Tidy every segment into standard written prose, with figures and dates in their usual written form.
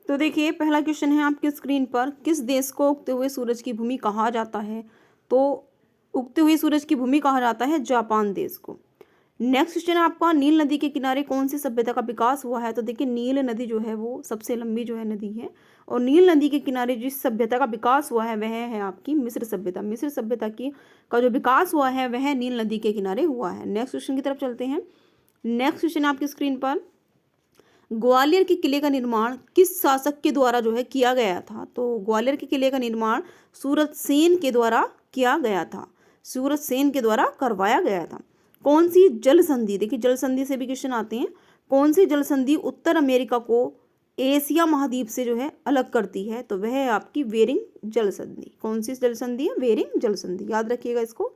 तो देखिए पहला क्वेश्चन है आपकी स्क्रीन पर, किस देश को उगते हुए सूरज की भूमि कहा जाता है? तो उगते हुए सूरज की भूमि कहा जाता है जापान देश को। नेक्स्ट क्वेश्चन है आपका, नील नदी के किनारे कौन सी सभ्यता का विकास हुआ है? तो देखिए नील नदी जो है वो सबसे लंबी जो है नदी है, और नील नदी के किनारे जिस सभ्यता का विकास हुआ है वह है आपकी मिस्र सभ्यता। मिस्र सभ्यता की का जो विकास हुआ है वह नील नदी के किनारे हुआ है। नेक्स्ट क्वेश्चन की तरफ चलते हैं। नेक्स्ट क्वेश्चन आपकी स्क्रीन पर, ग्वालियर के किले का निर्माण किस शासक के द्वारा जो है किया गया था? तो ग्वालियर के किले का निर्माण सूरत सेन के द्वारा किया गया था, सूरत सेन के द्वारा करवाया गया था। कौन सी जल संधि, देखिए जल संधि से भी क्वेश्चन आते हैं, कौन सी जल संधि उत्तर अमेरिका को एशिया महाद्वीप से जो है अलग करती है? तो वह है आपकी बेरिंग जल संधि। कौन सी जल संधि है? बेरिंग जल संधि, याद रखिएगा इसको।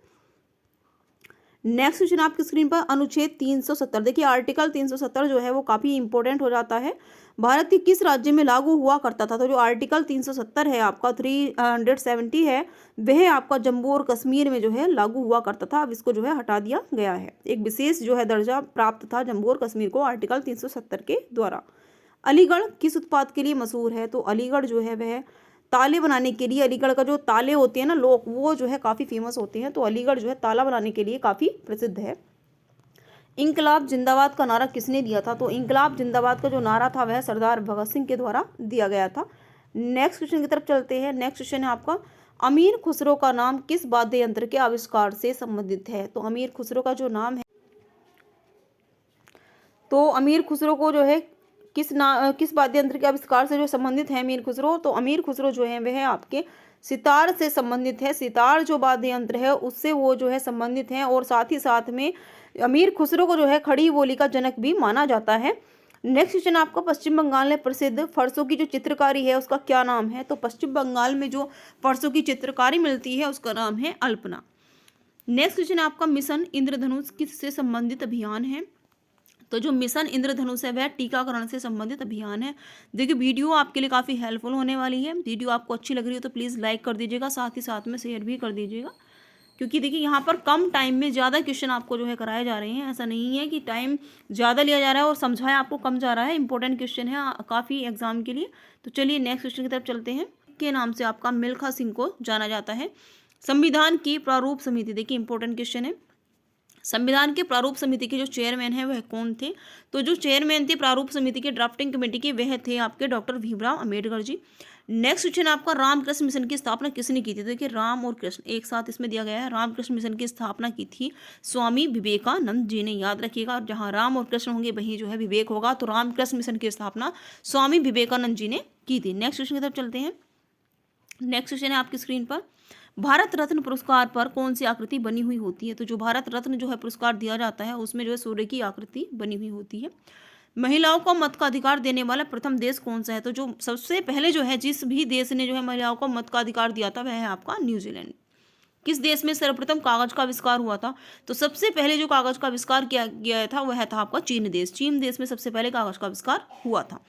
नेक्स्ट क्वेश्चन आपकी स्क्रीन पर, अनुच्छेद 370, देखिए आर्टिकल 370 जो है वो काफ़ी इंपॉर्टेंट हो जाता है। भारत के किस राज्य में लागू हुआ करता था? तो जो आर्टिकल 370 है आपका 370 है, वह आपका जम्मू और कश्मीर में जो है लागू हुआ करता था। अब इसको जो है हटा दिया गया है। एक विशेष जो है दर्जा प्राप्त था जम्मू और कश्मीर को आर्टिकल 370 के द्वारा। अलीगढ़ किस उत्पाद के लिए मशहूर है? तो अलीगढ़ जो है वह ताले बनाने के लिए, अलीगढ़ का जो ताले होते हैं ना लोग, वो जो है काफ़ी फेमस होते हैं। तो अलीगढ़ जो है ताला बनाने के लिए काफ़ी प्रसिद्ध है। इंकलाब जिंदाबाद का नारा किसने दिया था? तो इंकलाब जिंदाबाद का जो नारा था वह सरदार भगत सिंह के द्वारा दिया गया था। नेक्स्ट क्वेश्चन की तरफ चलते हैं। नेक्स्ट क्वेश्चन है आपका, अमीर खुसरो का नाम किस वाद्य यंत्र के आविष्कार से संबंधित है? तो अमीर खुसरो का जो नाम है, तो अमीर खुसरो को जो है किस वाद्य यंत्र के आविष्कार से जो संबंधित है अमीर खुसरो? तो अमीर खुसरो जो है वह आपके सितार से संबंधित है। सितार जो वाद्य यंत्र है उससे वो जो है संबंधित है, और साथ ही साथ में अमीर खुसरो को जो है खड़ी बोली का जनक भी माना जाता है। नेक्स्ट क्वेश्चन आपका, पश्चिम बंगाल में प्रसिद्ध फरसों की जो चित्रकारी है उसका क्या नाम है? तो पश्चिम बंगाल में जो फरसों की चित्रकारी मिलती है उसका नाम है अल्पना। नेक्स्ट क्वेश्चन आपका, मिशन इंद्रधनुष किससे संबंधित अभियान है? तो जो मिशन इंद्रधनुष है वह टीकाकरण से संबंधित अभियान है। देखिए वीडियो आपके लिए काफ़ी हेल्पफुल होने वाली है। वीडियो आपको अच्छी लग रही हो तो प्लीज़ लाइक कर दीजिएगा, साथ ही साथ में शेयर भी कर दीजिएगा, क्योंकि देखिए यहाँ पर कम टाइम में ज़्यादा क्वेश्चन आपको जो है कराए जा रहे हैं। ऐसा नहीं है कि टाइम ज़्यादा लिया जा रहा है और समझाया आपको कम जा रहा है। इंपॉर्टेंट क्वेश्चन है काफ़ी एग्जाम के लिए। तो चलिए नेक्स्ट क्वेश्चन की तरफ चलते हैं। के नाम से आपका मिल्खा सिंह को जाना जाता है। संविधान की प्रारूप समिति, देखिए इंपॉर्टेंट क्वेश्चन है, संविधान के प्रारूप समिति के जो चेयरमैन हैं वह कौन थे? तो जो चेयरमैन थे प्रारूप समिति के ड्राफ्टिंग कमेटी के वह थे आपके doctor Bhimrao Ambedkar ji. Next question आपका, रामकृष्ण मिशन की स्थापना किसने की थी? तो देखिए राम और कृष्ण एक साथ इसमें दिया गया है। रामकृष्ण मिशन की स्थापना की थी स्वामी विवेकानंद जी ने, याद रखिएगा। और जहाँ राम और कृष्ण होंगे वहीं जो है विवेक होगा। तो रामकृष्ण मिशन की स्थापना स्वामी विवेकानंद जी ने की थी। नेक्स्ट क्वेश्चन की तरफ चलते हैं। नेक्स्ट क्वेश्चन है आपकी स्क्रीन पर, भारत रत्न पुरस्कार पर कौन सी आकृति बनी हुई होती है? तो जो भारत रत्न जो है पुरस्कार दिया जाता है उसमें जो है सूर्य की आकृति बनी हुई होती है। महिलाओं को मत का अधिकार देने वाला प्रथम देश कौन सा है? तो जो सबसे पहले जो है जिस भी देश ने जो है महिलाओं को मत का अधिकार दिया था वह है आपका न्यूजीलैंड। किस देश में सर्वप्रथम कागज का आविष्कार हुआ था? तो सबसे पहले जो कागज का आविष्कार किया गया था वह था आपका चीन देश। चीन देश में सबसे पहले कागज का आविष्कार हुआ था।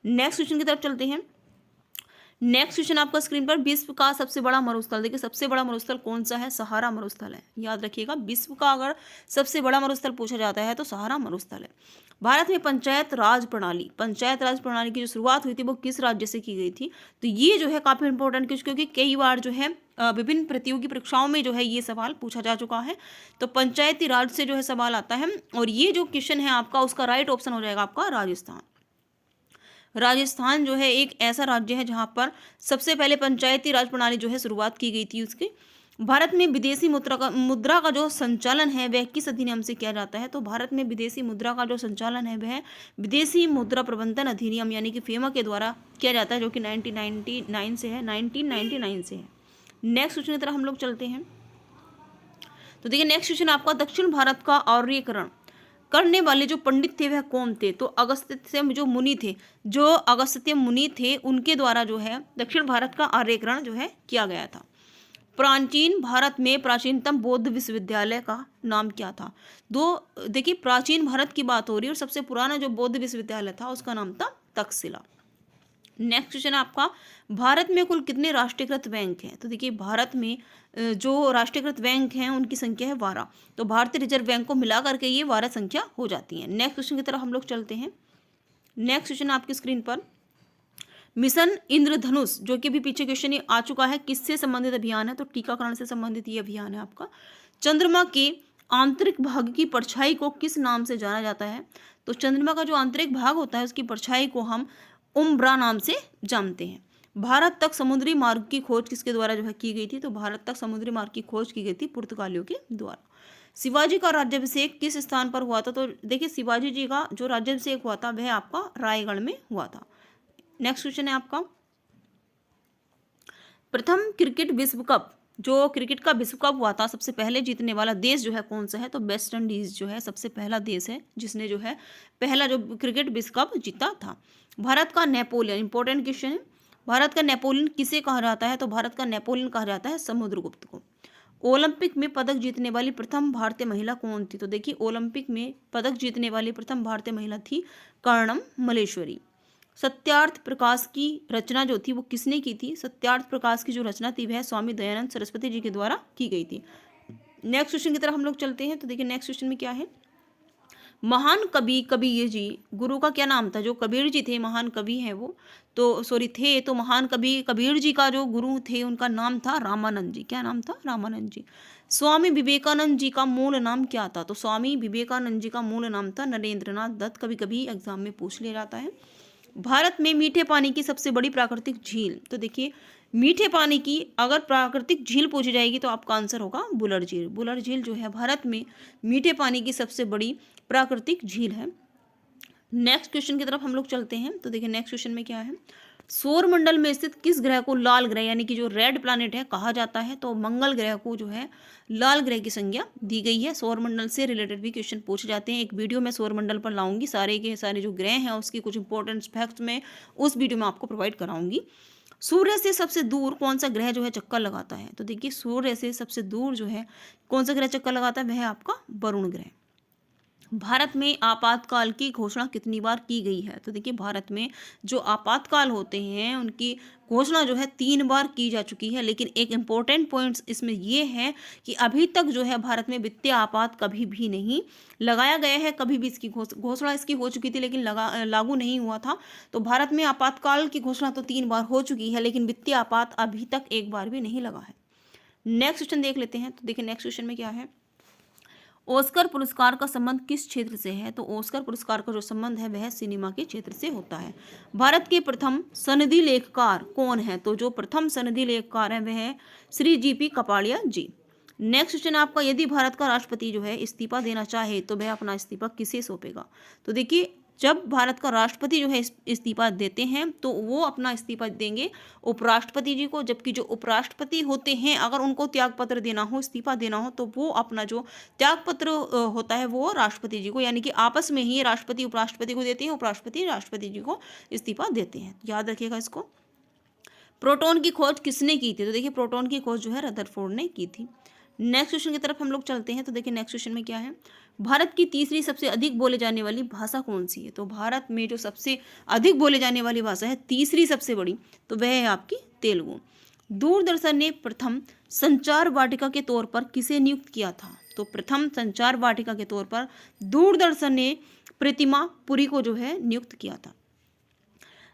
नेक्स्ट क्वेश्चन की तरफ चलते हैं। नेक्स्ट क्वेश्चन आपका स्क्रीन पर, विश्व का सबसे बड़ा मरुस्थल, देखिए सबसे बड़ा मरुस्थल कौन सा है? सहारा मरुस्थल है, याद रखिएगा। विश्व का अगर सबसे बड़ा मरुस्थल पूछा जाता है तो सहारा मरुस्थल है। भारत में पंचायत राज प्रणाली की जो शुरुआत हुई थी वो किस राज्य से की गई थी? तो ये जो है काफ़ी इंपॉर्टेंट क्योंकि कई बार जो है विभिन्न प्रतियोगी परीक्षाओं में जो है ये सवाल पूछा जा चुका है। तो पंचायती राज से जो है सवाल आता है, और ये जो क्वेश्चन है आपका उसका राइट ऑप्शन हो जाएगा आपका राजस्थान। राजस्थान जो है एक ऐसा राज्य है जहाँ पर सबसे पहले पंचायती राज प्रणाली जो है शुरुआत की गई थी उसकी। भारत में विदेशी मुद्रा का जो संचालन है वह किस अधिनियम से किया जाता है? तो भारत में विदेशी मुद्रा का जो संचालन है वह विदेशी मुद्रा प्रबंधन अधिनियम यानी कि फेमा के द्वारा किया जाता है, जो कि 1999 से है। नेक्स्ट क्वेश्चन की तरफ हम लोग चलते हैं। तो देखिए नेक्स्ट क्वेश्चन आपका, दक्षिण भारत का आर्यीकरण करने वाले जो पंडित थे वह कौन थे? तो अगस्त्य मुनि थे उनके द्वारा जो है दक्षिण भारत का आर्यीकरण जो है किया गया था। प्राचीन भारत में प्राचीनतम बौद्ध विश्वविद्यालय का नाम क्या था? देखिए प्राचीन भारत की बात हो रही है और सबसे पुराना जो बौद्ध विश्वविद्यालय था उसका नाम था तक्षशिला। नेक्स्ट क्वेश्चन आपका, भारत में कुल कितने राष्ट्रीयकृत बैंक हैं? तो देखिए भारत में जो राष्ट्रीयकृत बैंक हैं उनकी संख्या है 12। तो भारतीय रिजर्व बैंक को मिला करके ये 12 संख्या हो जाती है। नेक्स्ट क्वेश्चन की तरफ हम लोग चलते हैं। नेक्स्ट क्वेश्चन आपकी स्क्रीन पर, मिशन इंद्रधनुष जो कि भी पीछे क्वेश्चन आ चुका है, किससे संबंधित अभियान है? तो टीकाकरण से संबंधित ये अभियान है आपका। चंद्रमा के आंतरिक भाग की परछाई को किस नाम से जाना जाता है? तो चंद्रमा का जो आंतरिक भाग होता है उसकी परछाई को हम उम्ब्रा नाम से जानते हैं। भारत तक समुद्री मार्ग की खोज किसके द्वारा जो है की गई थी? तो भारत तक समुद्री मार्ग की खोज की गई थी पुर्तगालियों के द्वारा। शिवाजी का राज्याभिषेक किस स्थान पर हुआ था? तो देखिए शिवाजी जी का जो राज्याभिषेक हुआ था वह आपका रायगढ़ में हुआ था। नेक्स्ट क्वेश्चन है आपका, प्रथम क्रिकेट विश्व कप, जो क्रिकेट का विश्व कप हुआ था सबसे पहले जीतने वाला देश जो है कौन सा है? तो वेस्ट इंडीज जो है सबसे पहला देश है जिसने जो है पहला जो क्रिकेट विश्व कप जीता था। भारत का नेपोलियन, इंपॉर्टेंट क्वेश्चन है, भारत का नेपोलियन किसे कहा जाता है? तो भारत का नेपोलियन कहा जाता है समुद्रगुप्त को। ओलंपिक में पदक जीतने वाली प्रथम भारतीय महिला कौन थी? तो देखिए ओलंपिक में पदक जीतने वाली प्रथम भारतीय महिला थी कर्णम मल्लेश्वरी। सत्यार्थ प्रकाश की रचना जो थी वो किसने की थी? सत्यार्थ प्रकाश की जो रचना थी वह स्वामी दयानंद सरस्वती जी के द्वारा की गई थी। नेक्स्ट क्वेश्चन की तरफ हम लोग चलते हैं। तो देखिए नेक्स्ट क्वेश्चन में क्या है, महान कवि कबीर जी, गुरु का क्या नाम था? जो कबीर जी थे महान कवि हैं वो, तो सॉरी थे, तो महान कवि कबीर जी का जो गुरु थे उनका नाम था रामानंद जी। क्या नाम था? रामानंद जी। स्वामी विवेकानंद जी का मूल नाम क्या था? तो स्वामी विवेकानंद जी का मूल नाम था नरेंद्रनाथ दत्त। कभी कभी एग्जाम में पूछ लिया जाता है। भारत में मीठे पानी की सबसे बड़ी प्राकृतिक झील, तो देखिए मीठे पानी की अगर प्राकृतिक झील पूछी जाएगी तो आपका आंसर होगा बुलर झील। बुलर झील जो है भारत में मीठे पानी की सबसे बड़ी प्राकृतिक झील है। नेक्स्ट क्वेश्चन की तरफ हम लोग चलते हैं। तो देखिए नेक्स्ट क्वेश्चन में क्या है, सौर मंडल में स्थित किस ग्रह को लाल ग्रह यानी कि जो रेड प्लैनेट है कहा जाता है? तो मंगल ग्रह को जो है लाल ग्रह की संज्ञा दी गई है। सौर मंडल से रिलेटेड भी क्वेश्चन पूछे जाते हैं। एक वीडियो मैं सौर मंडल पर लाऊंगी, सारे के सारे जो ग्रह हैं उसकी कुछ इंपॉर्टेंट फैक्ट्स में उस वीडियो में आपको प्रोवाइड कराऊंगी। सूर्य से सबसे दूर कौन सा ग्रह जो है चक्कर लगाता है? तो देखिए सूर्य से सबसे दूर जो है कौन सा ग्रह चक्कर लगाता है? वह है आपका वरुण ग्रह। भारत में आपातकाल की घोषणा कितनी बार की गई है? तो देखिए भारत में जो आपातकाल होते हैं उनकी घोषणा जो है 3 बार की जा चुकी है। लेकिन एक इम्पोर्टेंट पॉइंट इसमें ये है कि अभी तक जो है भारत में वित्तीय आपात कभी भी नहीं लगाया गया है। कभी भी इसकी घोषणा इसकी हो चुकी थी लेकिन लागू नहीं हुआ था। तो भारत में आपातकाल की घोषणा तो 3 बार हो चुकी है लेकिन वित्तीय आपात अभी तक एक बार भी नहीं लगा है। नेक्स्ट क्वेश्चन देख लेते हैं। तो देखिए नेक्स्ट क्वेश्चन में क्या है, ऑस्कर पुरस्कार का संबंध किस क्षेत्र से है? तो ऑस्कर पुरस्कार का जो संबंध है वह सिनेमा के क्षेत्र से होता है। भारत के प्रथम सनदी लेखकार कौन है? तो जो प्रथम सनदी लेखकार है वह है श्री जीपी कपाड़िया जी। नेक्स्ट क्वेश्चन आपका, यदि भारत का राष्ट्रपति जो है इस्तीफा देना चाहे तो वह अपना इस्तीफा किसे सौंपेगा? तो देखिए जब भारत का राष्ट्रपति जो है इस्तीफा देते हैं तो वो अपना इस्तीफा देंगे उपराष्ट्रपति जी को। जबकि जो उपराष्ट्रपति होते हैं अगर उनको त्यागपत्र देना हो, इस्तीफा देना हो, तो वो अपना जो त्यागपत्र होता है वो राष्ट्रपति जी को, यानी कि आपस में ही राष्ट्रपति उपराष्ट्रपति को देते हैं, उपराष्ट्रपति राष्ट्रपति जी को इस्तीफा देते हैं। याद रखिएगा इसको। प्रोटॉन की खोज किसने की थी? तो देखिए प्रोटॉन की खोज जो है रदरफोर्ड ने की थी। नेक्स्ट क्वेश्चन की तरफ हम लोग चलते हैं। तो देखिए नेक्स्ट क्वेश्चन में क्या है, भारत की तीसरी सबसे अधिक बोले जाने वाली भाषा कौन सी है? तो भारत में जो सबसे अधिक बोले जाने वाली भाषा है तीसरी सबसे बड़ी, तो वह है आपकी तेलुगु। दूरदर्शन ने प्रथम संचार वाटिका के तौर पर किसे नियुक्त किया था? तो प्रथम संचार वाटिका के तौर पर दूरदर्शन ने प्रतिमा पुरी को जो है नियुक्त किया था।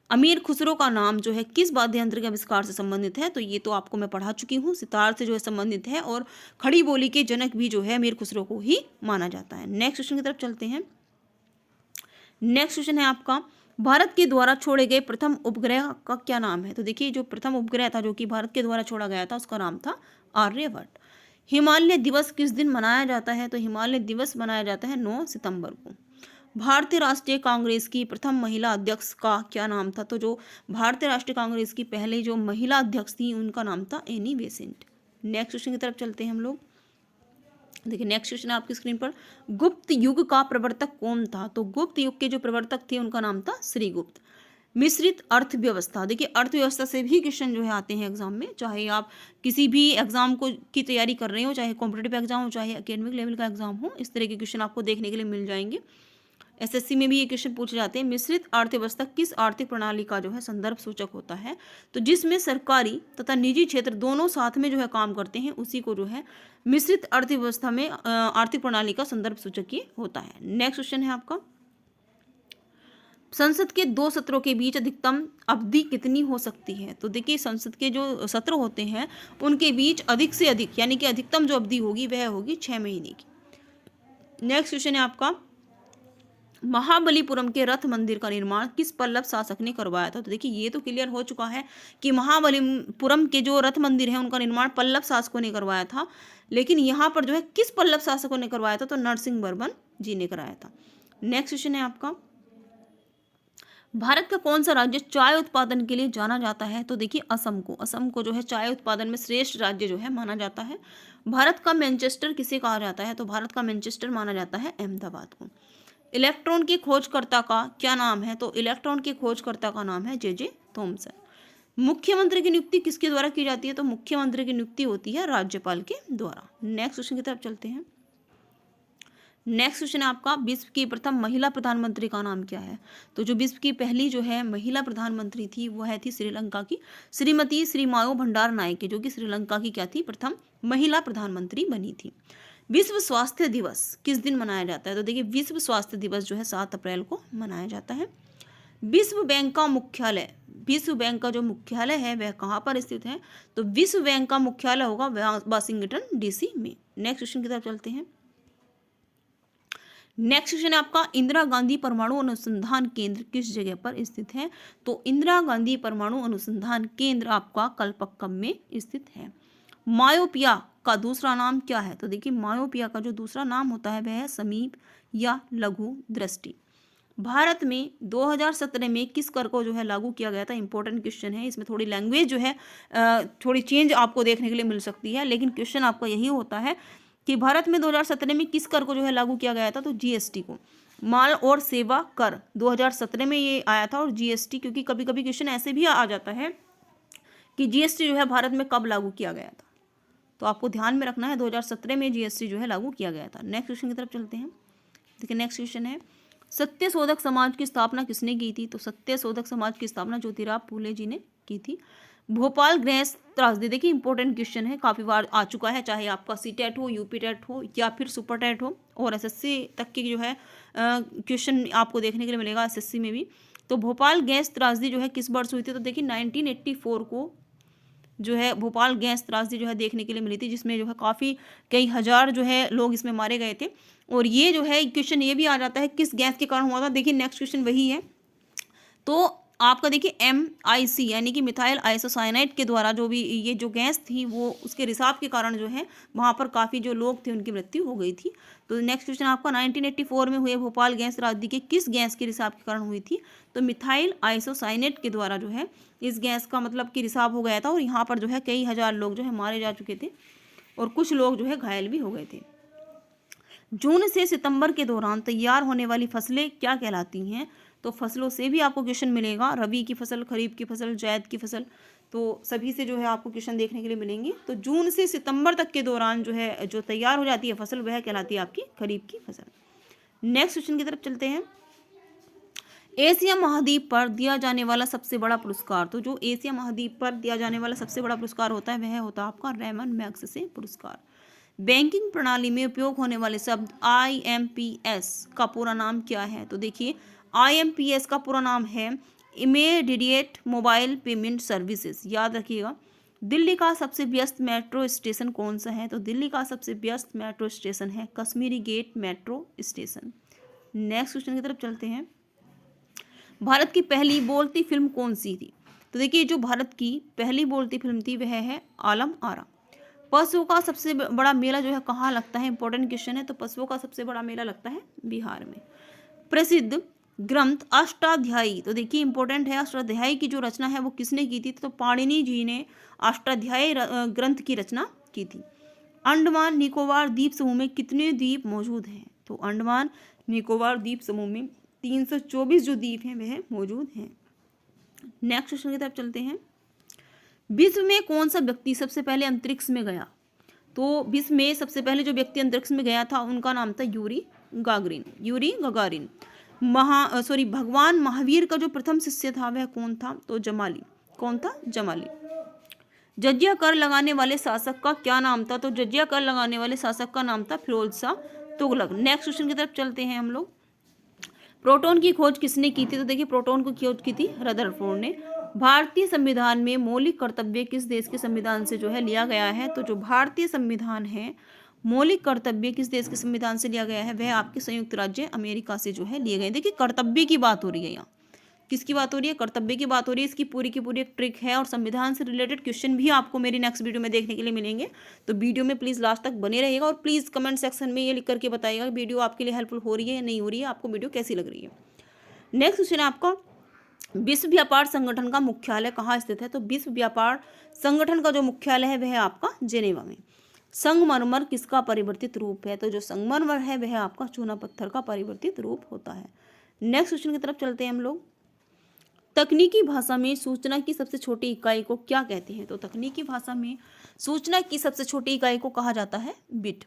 अमीर खुसरो का नाम जो है किस वाद्य यंत्र के आविष्कार से संबंधित है? तो ये तो आपको मैं पढ़ा चुकी हूँ, सितार से जो है संबंधित है और खड़ी बोली के जनक भी जो है अमीर खुसरो को ही माना जाता है। नेक्स्ट क्वेश्चन की तरफ चलते हैं। नेक्स्ट क्वेश्चन है आपका, भारत के द्वारा छोड़े गए प्रथम उपग्रह का क्या नाम है? तो देखिए जो प्रथम उपग्रह था जो कि भारत के द्वारा छोड़ा गया था उसका नाम था आर्यभट्ट। हिमालय दिवस किस दिन मनाया जाता है? तो हिमालय दिवस मनाया जाता है 9 सितंबर को। भारतीय राष्ट्रीय कांग्रेस की प्रथम महिला अध्यक्ष का क्या नाम था? तो जो भारतीय राष्ट्रीय कांग्रेस की पहले जो महिला अध्यक्ष थी उनका नाम था एनी बेसेंट। नेक्स्ट क्वेश्चन की तरफ चलते हैं हम लोग। देखिए नेक्स्ट क्वेश्चन आपकी स्क्रीन पर, गुप्त युग का प्रवर्तक कौन था? तो गुप्त युग के जो प्रवर्तक थे उनका नाम था श्रीगुप्त। मिश्रित अर्थव्यवस्था, देखिए अर्थव्यवस्था से भी क्वेश्चन जो है आते हैं एग्जाम में, चाहे आप किसी भी एग्जाम को की तैयारी कर रहे हो, चाहे कॉम्पिटेटिव एग्जाम हो, चाहे एकेडमिक लेवल का एग्जाम हो, इस तरह के क्वेश्चन आपको देखने के लिए मिल जाएंगे। एसएससी में भी ये क्वेश्चन पूछे जाते हैं। मिश्रित अर्थव्यवस्था किस आर्थिक प्रणाली का जो है संदर्भ सूचक होता है? तो जिसमें सरकारी तथा निजी क्षेत्र दोनों साथ में जो है काम करते हैं उसी को जो है मिश्रित अर्थव्यवस्था में आर्थिक प्रणाली का संदर्भ सूचक ये होता है। नेक्स्ट क्वेश्चन है आपका, संसद के 2 सत्रों के बीच अधिकतम अवधि कितनी हो सकती है? तो देखिए संसद के जो सत्र होते हैं उनके बीच अधिक से अधिक यानी कि अधिकतम जो अवधि होगी वह होगी 6 महीने की। नेक्स्ट क्वेश्चन है आपका, महाबलीपुरम के रथ मंदिर का निर्माण किस पल्लव शासक ने करवाया था? तो देखिए ये तो क्लियर हो चुका है कि महाबलीपुरम के जो रथ मंदिर है उनका निर्माण पल्लव शासकों ने करवाया था, लेकिन यहाँ पर जो है किस पल्लव शासकों ने करवाया था? तो नरसिंह वर्मन जी ने कराया था। नेक्स्ट क्वेश्चन है आपका, भारत का कौन सा राज्य चाय उत्पादन के लिए जाना जाता है? तो देखिए असम को जो है चाय उत्पादन में श्रेष्ठ राज्य जो है माना जाता है। भारत का मैनचेस्टर किसे कहा जाता है? तो भारत का मैनचेस्टर माना जाता है अहमदाबाद को। इलेक्ट्रॉन के खोजकर्ता का क्या नाम है? तो इलेक्ट्रॉन के खोजकर्ता का नाम है जे थॉमसन। मुख्यमंत्री की नियुक्ति किसके द्वारा की जाती है? तो मुख्यमंत्री की नियुक्ति होती है राज्यपाल के द्वारा। नेक्स्ट क्वेश्चन की तरफ चलते हैं। नेक्स्ट क्वेश्चन है आपका, विश्व की प्रथम महिला प्रधानमंत्री का नाम क्या है? तो जो विश्व की पहली जो है महिला प्रधानमंत्री थी वह थी श्रीलंका की श्रीमती श्रीमायो भंडार नायके, जो कि श्रीलंका की क्या थी? प्रथम महिला प्रधानमंत्री बनी थी। विश्व स्वास्थ्य दिवस किस दिन मनाया जाता है? तो देखिए विश्व स्वास्थ्य दिवस जो है 7 अप्रैल को मनाया जाता है। विश्व बैंक का मुख्यालय, विश्व बैंक का जो मुख्यालय है वह कहाँ पर स्थित है? तो विश्व बैंक का मुख्यालय होगा वाशिंगटन डीसी में। नेक्स्ट क्वेश्चन की तरफ चलते हैं। नेक्स्ट क्वेश्चन है आपका, इंदिरा गांधी परमाणु अनुसंधान केंद्र किस जगह पर स्थित है? तो इंदिरा गांधी परमाणु अनुसंधान केंद्र आपका कलपक्कम में स्थित है। मायोपिया का दूसरा नाम क्या है? तो देखिए मायोपिया का जो दूसरा नाम होता है वह है समीप या लघु दृष्टि। भारत में 2017 में किस कर को जो है लागू किया गया था? इंपॉर्टेंट क्वेश्चन है, इसमें थोड़ी लैंग्वेज जो है थोड़ी चेंज आपको देखने के लिए मिल सकती है, लेकिन क्वेश्चन आपका यही होता है कि भारत में 2017 में किस कर को जो है लागू किया गया था? तो जीएसटी को। माल और सेवा कर 2017 में ये आया था, और जीएसटी, क्योंकि कभी कभी क्वेश्चन ऐसे भी आ जाता है कि जीएसटी जो है भारत में कब लागू किया गया था, तो आपको ध्यान में रखना है 2017 में जीएसटी जो है लागू किया गया था। नेक्स्ट क्वेश्चन की तरफ चलते हैं। देखिए नेक्स्ट क्वेश्चन है, सत्यशोधक समाज की स्थापना किसने की थी? तो सत्यशोधक समाज की स्थापना ज्योतिराव फूले जी ने की थी। भोपाल गैस त्रासदी, देखिए इंपॉर्टेंट क्वेश्चन है, काफ़ी बार आ चुका है, चाहे आपका सीटेट हो, यूपी टेट हो या फिर सुपर टेट हो, और एसएससी तक की जो है क्वेश्चन आपको देखने के लिए मिलेगा एसएससी में भी। तो भोपाल गैस त्रासदी जो है किस वर्ष हुई थी? तो देखिए 1984 को जो है भोपाल गैस त्रासदी जो है देखने के लिए मिली थी, जिसमें जो है काफ़ी कई हजार जो है लोग इसमें मारे गए थे। और ये जो है क्वेश्चन ये भी आ जाता है किस गैस के कारण हुआ था? देखिए नेक्स्ट क्वेश्चन वही है। तो आपका देखिए MIC यानी कि मिथाइल आइसोसाइनाइड के द्वारा जो भी ये जो गैस थी वो उसके रिसाव के कारण जो है वहाँ पर काफ़ी जो लोग थे उनकी मृत्यु हो गई थी। तो नेक्स्ट क्वेश्चन आपका 1984 में हुए भोपाल गैस त्रासदी के किस गैस के रिसाव के कारण हुई थी? तो मिथाइल आइसोसाइनेट के द्वारा जो है इस गैस का मतलब कि रिसाव हो गया था, और यहाँ पर जो है कई हजार लोग जो है मारे जा चुके थे और कुछ लोग जो है घायल भी हो गए थे। जून से सितंबर के दौरान तैयार होने वाली फसलें क्या कहलाती हैं? तो फसलों से भी आपको क्वेश्चन मिलेगा, रबी की फसल, खरीफ की फसल, जायद की फसल, तो सभी से जो है आपको क्वेश्चन देखने के लिए मिलेंगे। तो जून से सितंबर तक के दौरान जो है जो तैयार हो जाती है फसल वह कहलाती है आपकी खरीफ की फसल। नेक्स्ट क्वेश्चन की तरफ चलते हैं। एशिया महाद्वीप पर दिया जाने वाला सबसे बड़ा पुरस्कार, तो जो एशिया महाद्वीप पर दिया जाने वाला सबसे बड़ा पुरस्कार होता है वह होता है आपका रेमन मैग्सेसे पुरस्कार। बैंकिंग प्रणाली में उपयोग होने वाले शब्द IMPS का पूरा नाम क्या है? तो देखिए IMPS का पूरा नाम है इमीडिएट मोबाइल पेमेंट सर्विसेज। याद रखिएगा। दिल्ली का सबसे व्यस्त मेट्रो स्टेशन कौन सा है? तो दिल्ली का सबसे व्यस्त मेट्रो स्टेशन है Kashmiri Gate metro station. Next question की तरफ चलते हैं। भारत की पहली बोलती फिल्म कौन सी थी? तो देखिए जो भारत की पहली बोलती फिल्म थी वह है आलम आरा। पशुओं का सबसे बड़ा मेला जो है कहाँ लगता है? इंपॉर्टेंट क्वेश्चन है। तो पशुओं का सबसे बड़ा मेला लगता है बिहार में। प्रसिद्ध ग्रंथ अष्टाध्यायी, तो देखिए इंपॉर्टेंट है, अष्टाध्यायी की जो रचना है वो किसने की थी? तो पाणिनि जी ने अष्टाध्यायी ग्रंथ की रचना की थी। अंडमान निकोबार द्वीप समूह में कितने द्वीप मौजूद हैं? तो अंडमान निकोबार द्वीप समूह में 324 जो द्वीप हैं वह मौजूद हैं। नेक्स्ट क्वेश्चन की तरफ चलते हैं। विश्व में कौन सा व्यक्ति सबसे पहले अंतरिक्ष में गया? तो विश्व में सबसे पहले जो व्यक्ति अंतरिक्ष में गया था उनका नाम था यूरी गगारिन। भगवान महावीर का जो प्रथम शिष्य था वह कौन था? तो जमाली। कौन था? जमाली। जजिया कर लगाने वाले शासक का क्या नाम था? तो जजिया कर लगाने वाले शासक का नाम था फिरोज शाह तुगलक। नेक्स्ट क्वेश्चन की तरफ चलते हैं हम लोग। प्रोटॉन की खोज किसने की थी? तो देखिए प्रोटॉन को खोज की थी रदरफोर्ड ने। भारतीय संविधान में मौलिक कर्तव्य किस देश के संविधान से जो है लिया गया है? तो जो भारतीय संविधान है, मौलिक कर्तव्य किस देश के संविधान से लिया गया है? वह आपके संयुक्त राज्य अमेरिका से जो है लिए गए। देखिए कर्तव्य की बात हो रही है यहाँ, किसकी बात हो रही है? कर्तव्य की बात हो रही है। इसकी पूरी की पूरी एक ट्रिक है और संविधान से रिलेटेड क्वेश्चन भी आपको मेरी नेक्स्ट वीडियो में देखने के लिए मिलेंगे। तो वीडियो में प्लीज़ लास्ट तक बने रहिएगा और प्लीज़ कमेंट सेक्शन में ये लिख करके बताइएगा वीडियो आपके लिए हेल्पफुल हो रही है या नहीं हो रही है, आपको वीडियो कैसी लग रही है। नेक्स्ट क्वेश्चन है आपका, विश्व व्यापार संगठन का मुख्यालय कहाँ स्थित है? तो विश्व व्यापार संगठन का जो मुख्यालय है वह आपका जेनेवा में। संगमरमर किसका परिवर्तित रूप है? तो जो संगमरमर है वह आपका चूना पत्थर का परिवर्तित रूप होता है। नेक्स्ट क्वेश्चन की तरफ चलते हैं हम लोग। तकनीकी भाषा में सूचना की सबसे छोटी इकाई को क्या कहते हैं? तो तकनीकी भाषा में सूचना की सबसे छोटी इकाई को कहा जाता है बिट।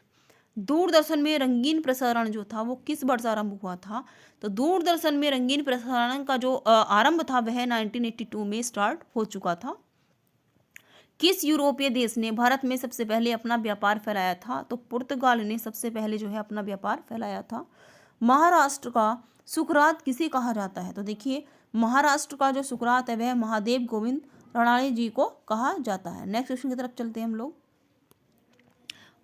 दूरदर्शन में रंगीन प्रसारण जो था वो किस वर्ष आरंभ हुआ था? तो दूरदर्शन में रंगीन प्रसारण का जो आरंभ था वह 1982 में स्टार्ट हो चुका था। किस यूरोपीय देश ने भारत में सबसे पहले अपना व्यापार फैलाया था? तो पुर्तगाल ने सबसे पहले जो है अपना व्यापार फैलाया था। महाराष्ट्र का सुकरात किसे कहा जाता है? तो देखिए महाराष्ट्र का जो सुकरात है वह महादेव गोविंद राणाले जी को कहा जाता है। नेक्स्ट क्वेश्चन की तरफ चलते हैं हम लोग।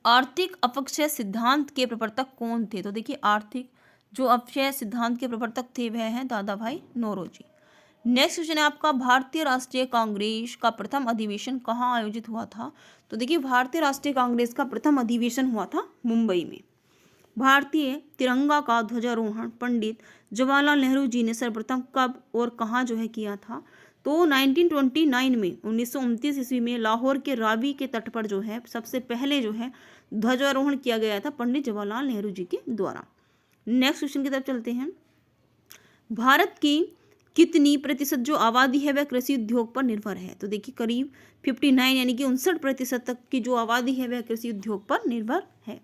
आर्थिक अपक्षय सिद्धांत के प्रवर्तक कौन थे? तो देखिए आर्थिक जो अपक्षय सिद्धांत के प्रवर्तक थे वह हैं दादा भाई नौरोजी। नेक्स्ट क्वेश्चन है आपका, भारतीय राष्ट्रीय कांग्रेस का प्रथम अधिवेशन कहाँ आयोजित हुआ था? तो देखिए भारतीय राष्ट्रीय कांग्रेस का प्रथम अधिवेशन हुआ था मुंबई में। भारतीय तिरंगा का ध्वजारोहण पंडित जवाहरलाल नेहरू जी ने सर्वप्रथम कब और कहाँ जो है किया था? तो 1929 में 1929 ईस्वी में लाहौर के रावी के तट पर जो है सबसे पहले जो है ध्वजारोहण किया गया था पंडित जवाहरलाल नेहरू जी के द्वारा। नेक्स्ट क्वेश्चन की तरफ चलते हैं। भारत की कितनी प्रतिशत जो आबादी है वह कृषि उद्योग पर निर्भर है? तो देखिए करीब 59 यानी कि 59% तक की जो आबादी है वह कृषि उद्योग पर निर्भर है।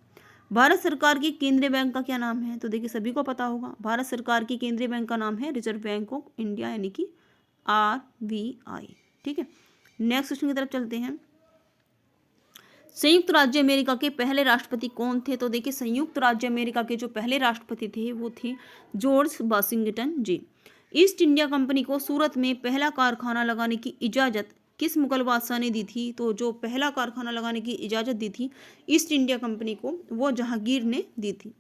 भारत सरकार की केंद्रीय बैंक का क्या नाम है? तो देखिए सभी को पता होगा, भारत सरकार की केंद्रीय बैंक का नाम है रिजर्व बैंक ऑफ इंडिया यानी कि RBI। ठीक है, नेक्स्ट क्वेश्चन की तरफ चलते हैं। संयुक्त राज्य अमेरिका के पहले राष्ट्रपति कौन थे? तो देखिए संयुक्त राज्य अमेरिका के जो पहले राष्ट्रपति थे वो थे जॉर्ज वाशिंगटन जी। ईस्ट इंडिया कंपनी को सूरत में पहला कारखाना लगाने की इजाज़त किस मुगल बादशाह ने दी थी? तो जो पहला कारखाना लगाने की इजाज़त दी थी ईस्ट इंडिया कंपनी को वो जहांगीर ने दी थी।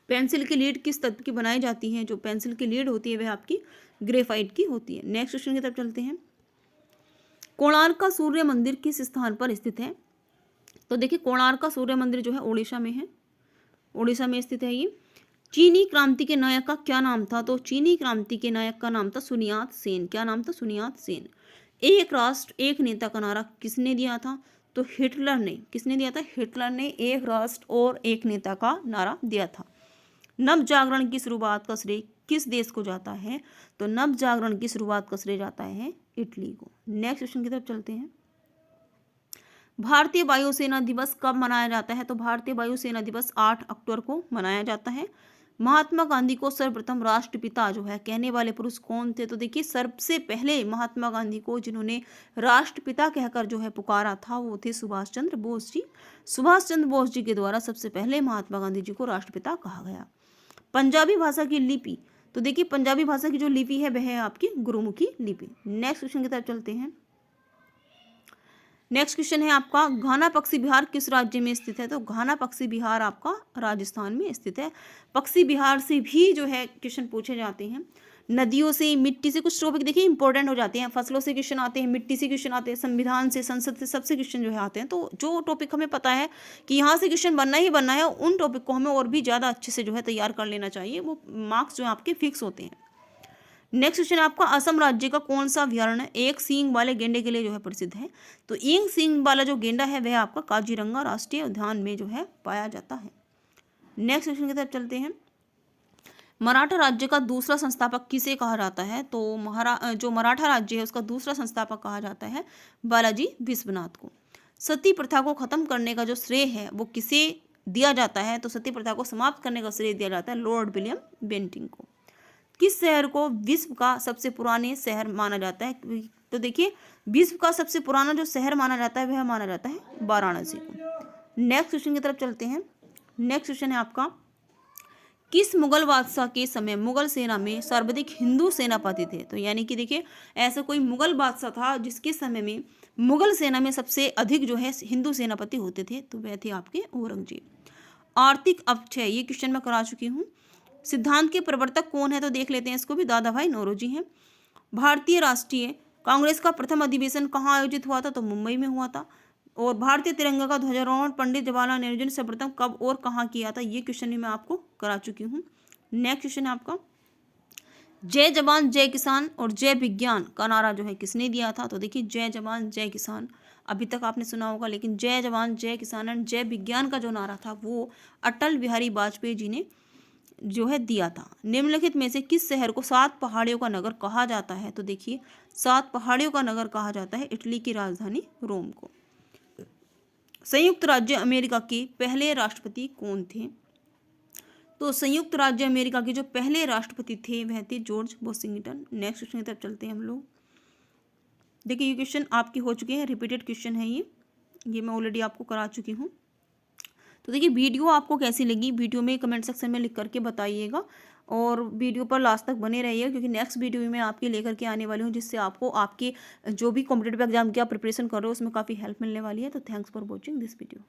पेंसिल की लीड किस तत्व की बनाई जाती है? जो पेंसिल की लीड होती है वह आपकी ग्रेफाइट की होती है। नेक्स्ट क्वेश्चन की तरफ चलते हैं। कोणार्क का सूर्य मंदिर किस स्थान पर स्थित है? तो देखिए कोणार्क का सूर्य मंदिर जो है उड़ीसा में है, उड़ीसा में स्थित है ये। चीनी क्रांति के नायक का क्या नाम था? तो चीनी क्रांति के नायक का नाम था सुनियात सेन। क्या नाम था? सुनियात सेन। एक राष्ट्र एक नेता का नारा किसने दिया था? तो हिटलर ने। किसने दिया था? हिटलर ने एक राष्ट्र और एक नेता का नारा दिया था। नव जागरण की शुरुआत का श्रेय किस देश को जाता है? तो नव जागरण की शुरुआत का श्रेय जाता है इटली को। नेक्स्ट क्वेश्चन की तरफ चलते हैं। भारतीय वायुसेना दिवस कब मनाया जाता है? तो भारतीय वायुसेना दिवस 8 अक्टूबर को मनाया जाता है। महात्मा गांधी को सर्वप्रथम राष्ट्रपिता जो है कहने वाले पुरुष कौन थे? तो देखिए सबसे पहले महात्मा गांधी को जिन्होंने राष्ट्रपिता कहकर जो है पुकारा था वो थे सुभाष चंद्र बोस जी। सुभाष चंद्र बोस जी के द्वारा सबसे पहले महात्मा गांधी जी को राष्ट्रपिता कहा गया। पंजाबी भाषा की लिपि, तो देखिए पंजाबी भाषा की जो लिपि है वह है आपकी गुरुमुखी लिपि। नेक्स्ट क्वेश्चन की तरफ चलते हैं। नेक्स्ट क्वेश्चन है आपका, घाना पक्षी विहार किस राज्य में स्थित है? तो घाना पक्षी विहार आपका राजस्थान में स्थित है। पक्षी विहार से भी जो है क्वेश्चन पूछे जाते हैं। नदियों से, मिट्टी से, कुछ टॉपिक देखिए इंपॉर्टेंट हो जाते हैं। फसलों से क्वेश्चन आते हैं, मिट्टी से क्वेश्चन आते हैं, संविधान से, संसद से, सबसे क्वेश्चन जो है आते हैं। तो जो टॉपिक हमें पता है कि यहाँ से क्वेश्चन बनना ही बनना है, उन टॉपिक को हमें और भी ज़्यादा अच्छे से जो है तैयार कर लेना चाहिए। वो मार्क्स जो है आपके फिक्स होते हैं। नेक्स्ट क्वेश्चन है आपका, असम राज्य का कौन सा अभ्यारण्य एक सींग वाले गेंडे के लिए जो है प्रसिद्ध है? तो एक सींग वाला जो गेंडा है वह आपका काजीरंगा राष्ट्रीय उद्यान में जो है पाया जाता है। नेक्स्ट क्वेश्चन की तरफ चलते हैं। मराठा राज्य का दूसरा संस्थापक किसे कहा जाता है? तो जो मराठा राज्य है उसका दूसरा संस्थापक कहा जाता है बालाजी विश्वनाथ को। सती प्रथा को खत्म करने का जो श्रेय है वो किसे दिया जाता है? तो सती प्रथा को समाप्त करने का श्रेय दिया जाता है लॉर्ड विलियम बेंटिंग को। किस शहर को विश्व का सबसे पुराने शहर माना जाता है? तो देखिए विश्व का सबसे पुराना जो शहर माना जाता है वह माना जाता है वाराणसी को। नेक्स्ट क्वेश्चन की तरफ चलते हैं। नेक्स्ट क्वेश्चन है आपका, किस मुगल बादशाह के समय मुगल सेना में सर्वाधिक हिंदू सेनापति थे? तो यानी कि देखिए ऐसा कोई मुगल बादशाह था जिसके समय में मुगल सेना में सबसे अधिक जो है हिंदू सेनापति होते थे, तो वह थे आपके औरंगजेब। आर्थिक अपक्षय, ये क्वेश्चन मैं करा चुकी हूँ। सिद्धांत के प्रवर्तक कौन है? तो देख लेते हैं इसको भी, दादा भाई नौरोजी हैं। भारतीय राष्ट्रीय कांग्रेस का प्रथम अधिवेशन कहाँ आयोजित हुआ था? तो मुंबई में हुआ था। और भारतीय तिरंगा का ध्वजारोहण पंडित जवाहरलाल नेहरू ने सर्वप्रथम कब और कहाँ किया था? ये क्वेश्चन भी मैं आपको करा चुकी हूँ। नेक्स्ट क्वेश्चन है आपका, जय जवान जय किसान और जय विज्ञान का नारा जो है किसने दिया था? तो देखिए जय जवान जय किसान अभी तक आपने सुना होगा, लेकिन जय जवान जय किसान एंड जय विज्ञान का जो नारा था वो अटल बिहारी वाजपेयी जी ने जो है दिया था। निम्नलिखित में से किस शहर को 7 पहाड़ियों का नगर कहा जाता है? तो देखिए 7 पहाड़ियों का नगर कहा जाता है इटली की राजधानी रोम को। संयुक्त राज्य अमेरिका के पहले राष्ट्रपति कौन थे? तो संयुक्त राज्य अमेरिका के जो पहले राष्ट्रपति थे वह थे जॉर्ज वॉशिंगटन। नेक्स्ट क्वेश्चन की तरफ चलते हैं हम लोग। देखिए ये क्वेश्चन आपके हो चुके हैं, रिपीटेड क्वेश्चन है ये मैं ऑलरेडी आपको करा चुकी हूँ। तो देखिए वीडियो आपको कैसी लगी, वीडियो में कमेंट सेक्शन में लिख करके बताइएगा और वीडियो पर लास्ट तक बने रहिए, क्योंकि नेक्स्ट वीडियो में मैं आपके लेकर के आने वाली हूँ जिससे आपको आपके जो भी कॉम्पिटिटिव एग्जाम की आप प्रिपरेशन कर रहे हो उसमें काफ़ी हेल्प मिलने वाली है। तो thanks for watching this video.